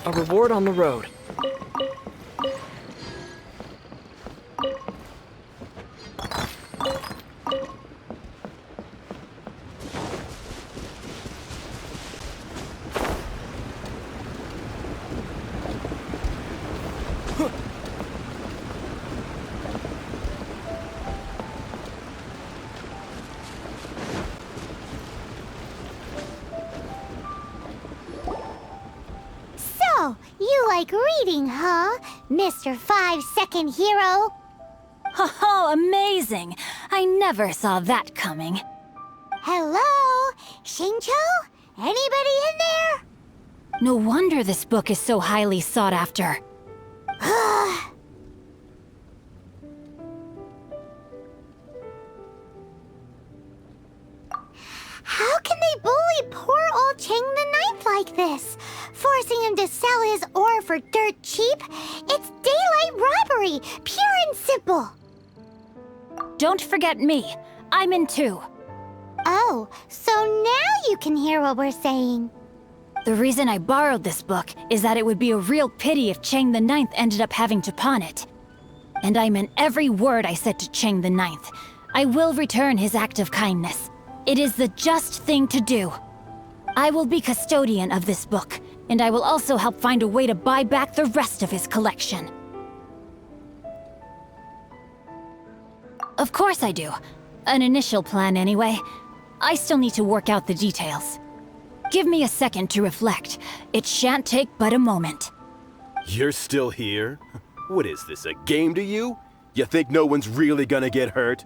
A reward on the road. So, you like reading, huh, Mr. 5-second hero? Oh, amazing! I never saw that coming. Hello? Xingqiu? Anybody in there? No wonder this book is so highly sought after. How can they bully poor old Chang the Ninth like this? Forcing him to sell his ore for dirt cheap? It's daylight robbery, pure and simple. Don't forget me. I'm in too. Oh, so now you can hear what we're saying. The reason I borrowed this book is that it would be a real pity if Chang the Ninth ended up having to pawn it. And I meant every word I said to Chang the Ninth. I will return his act of kindness. It is the just thing to do. I will be custodian of this book, and I will also help find a way to buy back the rest of his collection. Of course I do. An initial plan anyway. I still need to work out the details. Give me a second to reflect. It shan't take but a moment. You're still here? What is this, a game to you? You think no one's really gonna get hurt?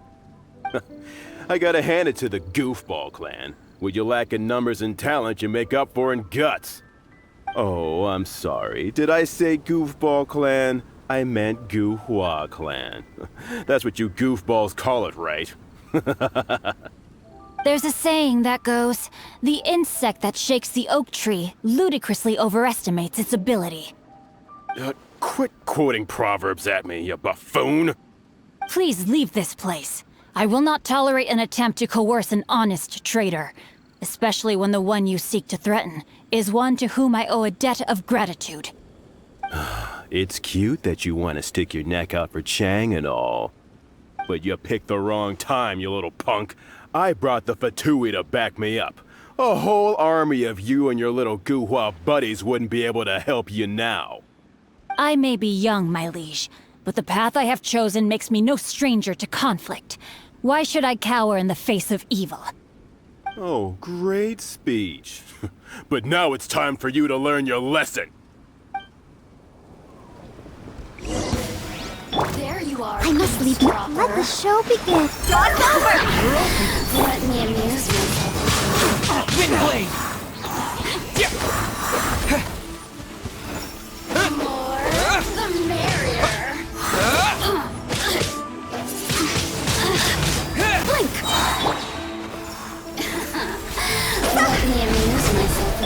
I gotta hand it to the Goofball clan. What you lack in numbers and talent, you make up for in guts. Oh, I'm sorry. Did I say Goofball clan? I meant Guhua clan. That's what you goofballs call it, right? There's a saying that goes, the insect that shakes the oak tree ludicrously overestimates its ability. Quit quoting proverbs at me, you buffoon! Please leave this place. I will not tolerate an attempt to coerce an honest trader, especially when the one you seek to threaten is one to whom I owe a debt of gratitude. It's cute that you want to stick your neck out for Chang and all. But you picked the wrong time, you little punk. I brought the Fatui to back me up. A whole army of you and your little Guhua buddies wouldn't be able to help you now. I may be young, my liege, but the path I have chosen makes me no stranger to conflict. Why should I cower in the face of evil? Oh, great speech. But now it's time for you to learn your lesson. There you are. I must leave now. Let the show begin. God's over! Let me amuse myself. Windblade! The more, the merrier. Blink! Let me amuse myself a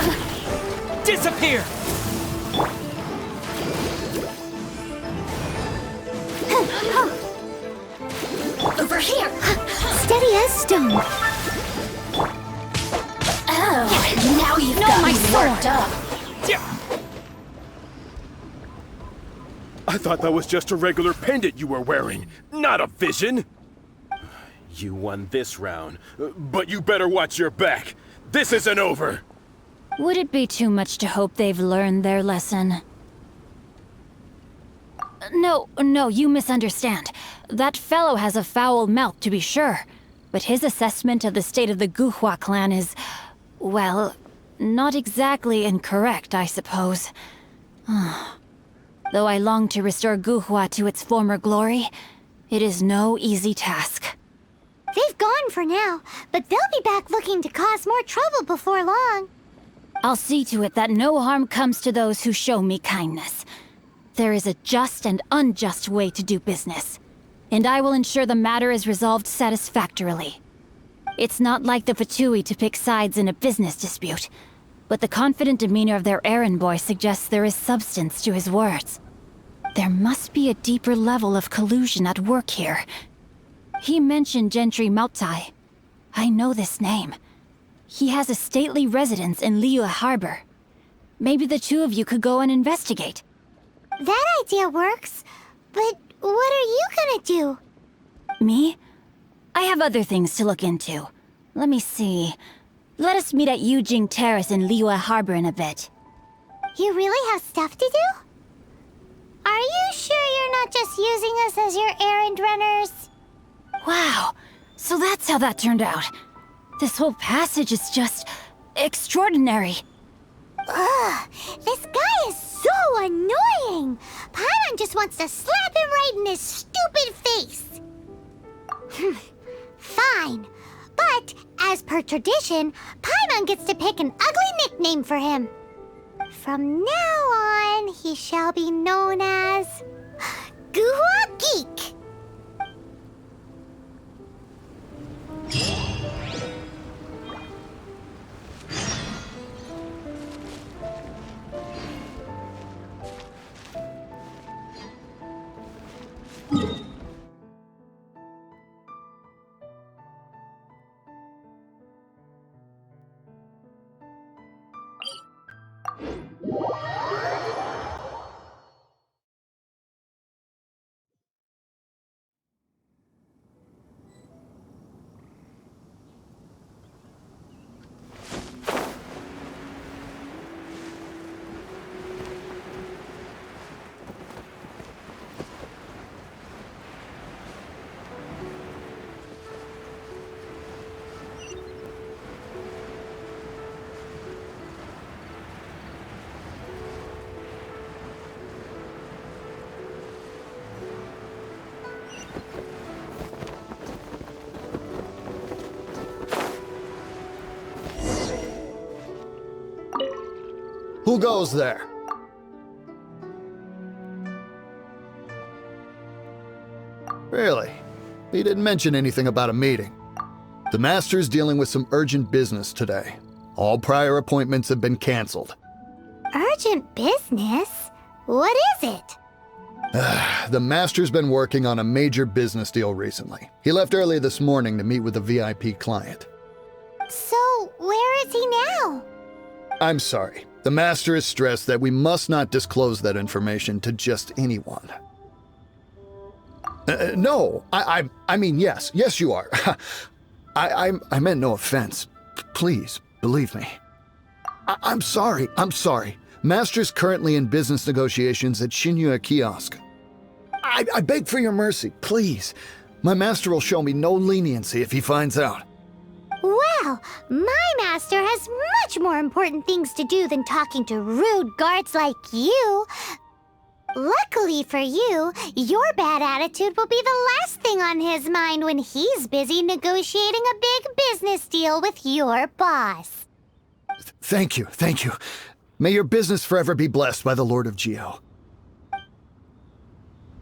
little. Disappear! Over here! Steady as stone. Oh, now you've No, got my me sword. worked up. I thought that was just a regular pendant you were wearing, not a vision. You won this round, but you better watch your back. This isn't over. Would it be too much to hope they've learned their lesson? No, you misunderstand. That fellow has a foul mouth, to be sure. But his assessment of the state of the Guhua clan is, well, not exactly incorrect, I suppose. Though I long to restore Guhua to its former glory, it is no easy task. They've gone for now, but they'll be back looking to cause more trouble before long. I'll see to it that no harm comes to those who show me kindness. There is a just and unjust way to do business, and I will ensure the matter is resolved satisfactorily. It's not like the Fatui to pick sides in a business dispute, but the confident demeanor of their errand boy suggests there is substance to his words. There must be a deeper level of collusion at work here. He mentioned Gentry Mautai. I know this name. He has a stately residence in Liyue Harbor. Maybe the two of you could go and investigate. That idea works, but what are you gonna do? Me? I have other things to look into. Let me see. Let us meet at Yujing Terrace in Liyue Harbor in a bit. You really have stuff to do? Are you sure you're not just using us as your errand runners? Wow, so that's how that turned out. This whole passage is just extraordinary. Ugh, this guy is so annoying! Paimon just wants to slap him right in his stupid face! Fine, but as per tradition, Paimon gets to pick an ugly nickname for him. From now on, he shall be known as... Guhua Geek! Who goes there? Really? He didn't mention anything about a meeting. The Master's dealing with some urgent business today. All prior appointments have been canceled. Urgent business? What is it? The Master's been working on a major business deal recently. He left early this morning to meet with a VIP client. So, where is he now? I'm sorry. The Master is stressed that we must not disclose that information to just anyone. No, I mean, yes. Yes, you are. I meant no offense. Please, believe me. I'm sorry. Master's currently in business negotiations at Xingqiu Kiosk. I beg for your mercy, please. My master will show me no leniency if he finds out. Well, my master has much more important things to do than talking to rude guards like you. Luckily for you, your bad attitude will be the last thing on his mind when he's busy negotiating a big business deal with your boss. Thank you. May your business forever be blessed by the Lord of Geo.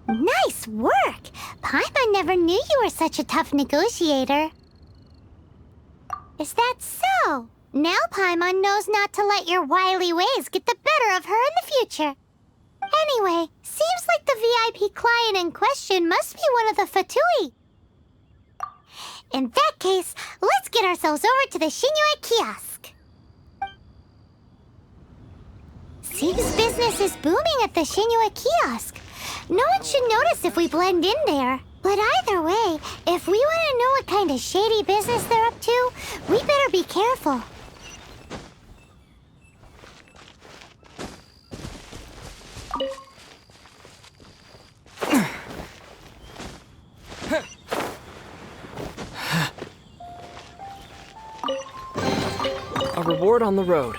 Nice work! Paimon never knew you were such a tough negotiator. Is that so? Now Paimon knows not to let your wily ways get the better of her in the future. Anyway, seems like the VIP client in question must be one of the Fatui. In that case, let's get ourselves over to the Xingqiu Kiosk. Seems business is booming at the Xingqiu Kiosk. No one should notice if we blend in there. But either way, if we want to know what kind of shady business they're up to, we better be careful. A reward on the road.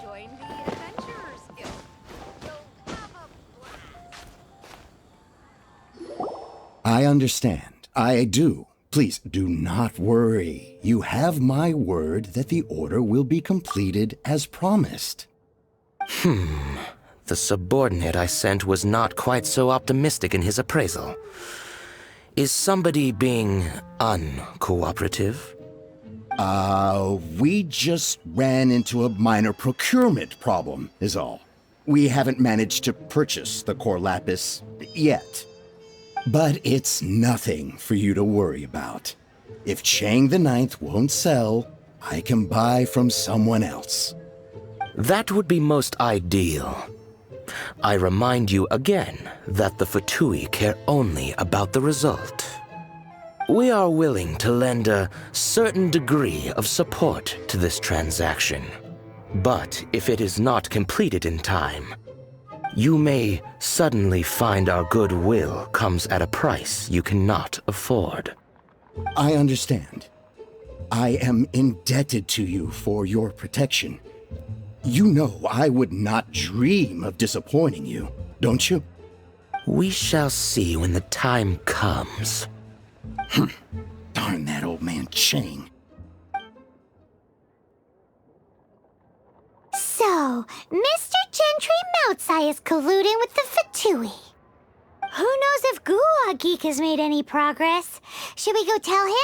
Join the Adventurers Guild. You'll have a blast. I understand. I do. Please do not worry. You have my word that the order will be completed as promised. The subordinate I sent was not quite so optimistic in his appraisal. Is somebody being uncooperative? We just ran into a minor procurement problem, is all. We haven't managed to purchase the core lapis yet. But it's nothing for you to worry about. If Chang the Ninth won't sell, I can buy from someone else. That would be most ideal. I remind you again that the Fatui care only about the result. We are willing to lend a certain degree of support to this transaction. But if it is not completed in time, you may suddenly find our goodwill comes at a price you cannot afford. I understand. I am indebted to you for your protection. You know I would not dream of disappointing you, don't you? We shall see when the time comes. Darn that old man Chang. So, Mr. Gentry Moutsai is colluding with the Fatui. Who knows if Gulag Geek has made any progress? Should we go tell him?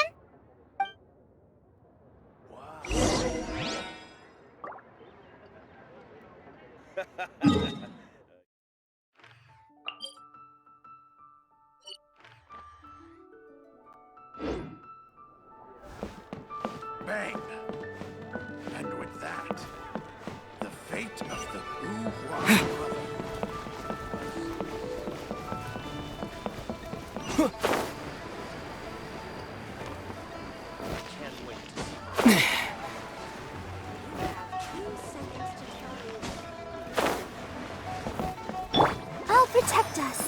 Bang! And with that, the fate of the Gulag I'll protect us.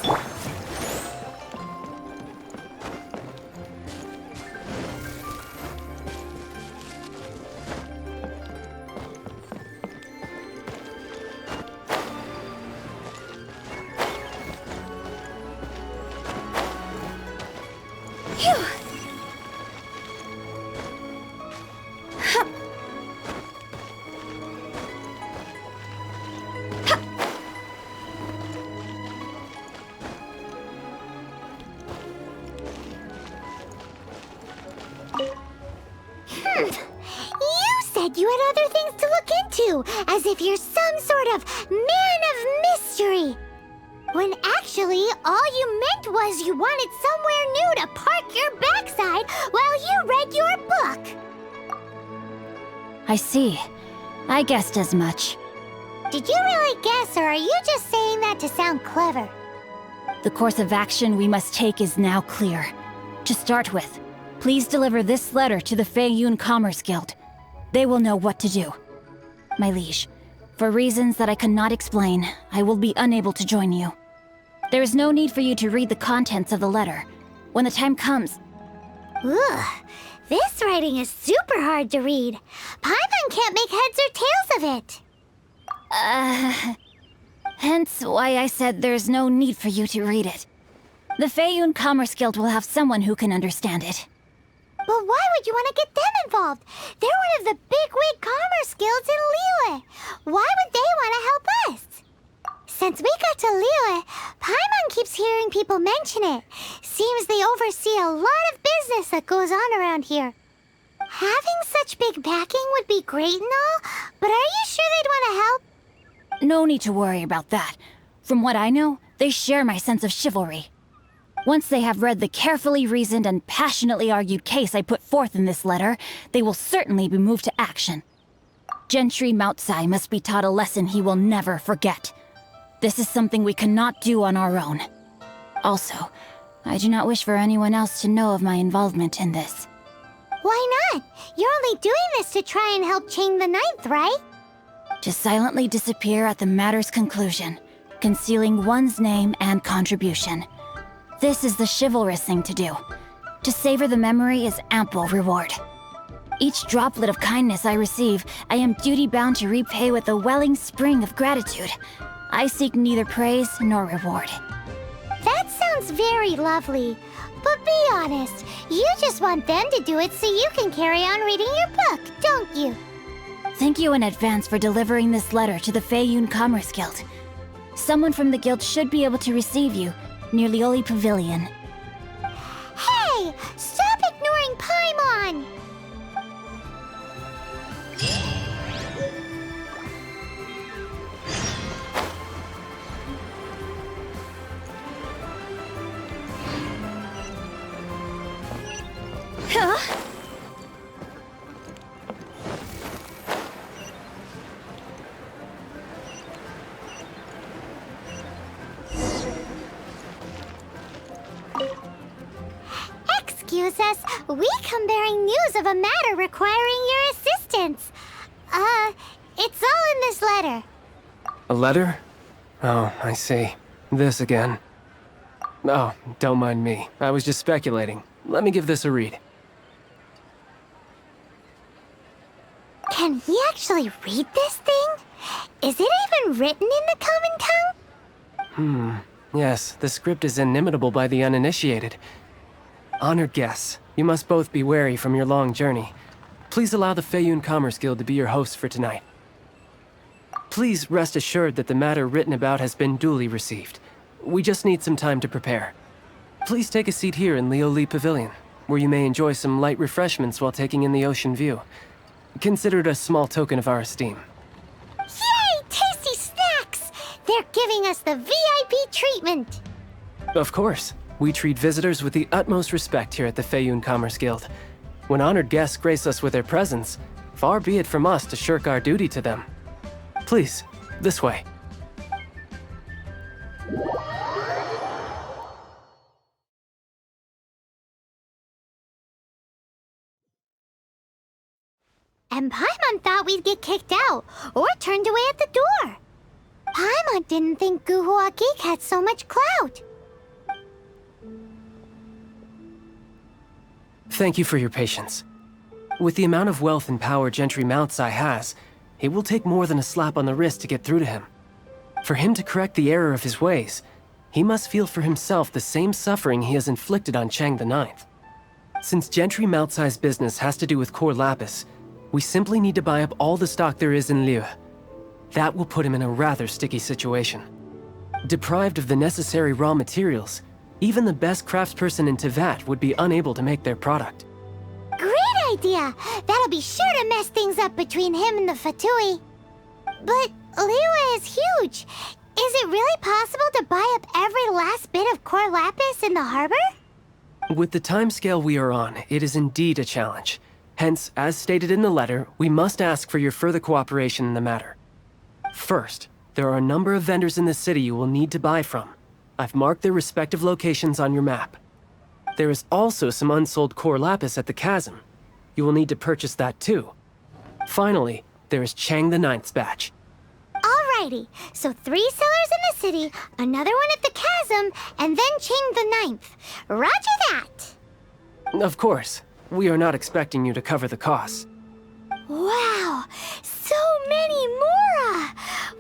You said you had other things to look into, as if you're some sort of man of mystery. When actually, all you meant was you wanted somewhere new to park your backside while you read your book. I see. I guessed as much. Did you really guess, or are you just saying that to sound clever? The course of action we must take is now clear. To start with, please deliver this letter to the Feiyun Commerce Guild. They will know what to do. My liege, for reasons that I cannot explain, I will be unable to join you. There is no need for you to read the contents of the letter. When the time comes... Ugh, this writing is super hard to read. Paimon can't make heads or tails of it. Hence why I said there's no need for you to read it. The Feiyun Commerce Guild will have someone who can understand it. But why would you want to get them involved? They're one of the bigwig commerce guilds in Liyue. Why would they want to help us? Since we got to Liyue, Paimon keeps hearing people mention it. Seems they oversee a lot of business that goes on around here. Having such big backing would be great and all, but are you sure they'd want to help? No need to worry about that. From what I know, they share my sense of chivalry. Once they have read the carefully reasoned and passionately argued case I put forth in this letter, they will certainly be moved to action. Gentry Moutsai must be taught a lesson he will never forget. This is something we cannot do on our own. Also, I do not wish for anyone else to know of my involvement in this. Why not? You're only doing this to try and help Chang the Ninth, right? To silently disappear at the matter's conclusion, concealing one's name and contribution. This is the chivalrous thing to do. To savor the memory is ample reward. Each droplet of kindness I receive, I am duty-bound to repay with a welling spring of gratitude. I seek neither praise nor reward. That sounds very lovely. But be honest, you just want them to do it so you can carry on reading your book, don't you? Thank you in advance for delivering this letter to the Feiyun Commerce Guild. Someone from the guild should be able to receive you near Lioli Pavilion. Hey! Stop ignoring Paimon! Excuse us, we come bearing news of a matter requiring your assistance. It's all in this letter. A letter? Oh, I see. This again. Oh, don't mind me. I was just speculating. Let me give this a read. Can he actually read this thing? Is it even written in the common tongue? Yes, the script is inimitable by the uninitiated. Honored guests, you must both be wary from your long journey. Please allow the Feiyun Commerce Guild to be your host for tonight. Please rest assured that the matter written about has been duly received. We just need some time to prepare. Please take a seat here in Leo Li Pavilion, where you may enjoy some light refreshments while taking in the ocean view. Consider it a small token of our esteem. Yay! Tasty snacks! They're giving us the VIP treatment. Of course. We treat visitors with the utmost respect here at the Feiyun Commerce Guild. When honored guests grace us with their presence, far be it from us to shirk our duty to them. Please, this way. And Paimon thought we'd get kicked out, or turned away at the door. Paimon didn't think Guhua Geek had so much clout. Thank you for your patience. With the amount of wealth and power Gentry Moutsai has, it will take more than a slap on the wrist to get through to him. For him to correct the error of his ways, he must feel for himself the same suffering he has inflicted on Chang the Ninth. Since Gentry Moutsai's business has to do with core lapis, we simply need to buy up all the stock there is in Liu. That will put him in a rather sticky situation. Deprived of the necessary raw materials, even the best craftsperson in Tevat would be unable to make their product. Great idea! That'll be sure to mess things up between him and the Fatui. But Liyue is huge. Is it really possible to buy up every last bit of core lapis in the harbor? With the timescale we are on, it is indeed a challenge. Hence, as stated in the letter, we must ask for your further cooperation in the matter. First, there are a number of vendors in the city you will need to buy from. I've marked their respective locations on your map. There is also some unsold core lapis at the chasm. You will need to purchase that too. Finally, there is Chang the Ninth's batch. Alrighty, so 3 sellers in the city, another one at the chasm, and then Chang the Ninth. Roger that! Of course, we are not expecting you to cover the costs. Wow, so many more!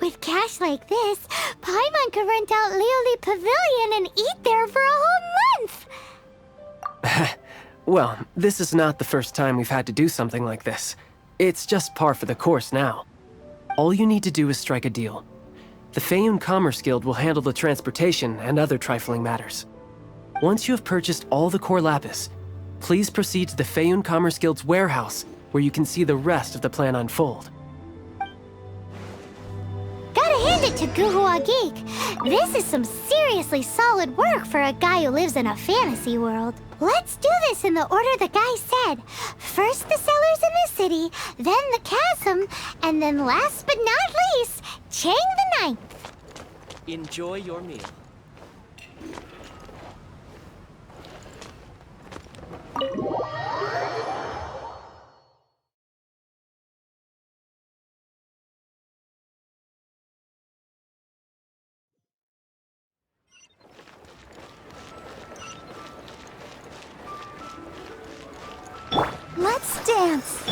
With cash like this, Paimon could rent out Lioli Pavilion and eat there for a whole month! Well, this is not the first time we've had to do something like this. It's just par for the course now. All you need to do is strike a deal. The Feiyun Commerce Guild will handle the transportation and other trifling matters. Once you have purchased all the core lapis, please proceed to the Feiyun Commerce Guild's warehouse, where you can see the rest of the plan unfold. Gotta hand it to Guhua Geek. This is some seriously solid work for a guy who lives in a fantasy world. Let's do this in the order the guy said. First the sellers in the city, then the chasm, and then last but not least, Chang the Ninth. Enjoy your meal. Let's dance.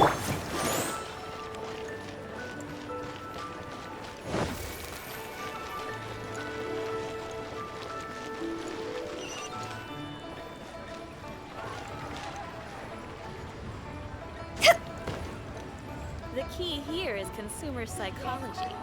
The key here is consumer psychology.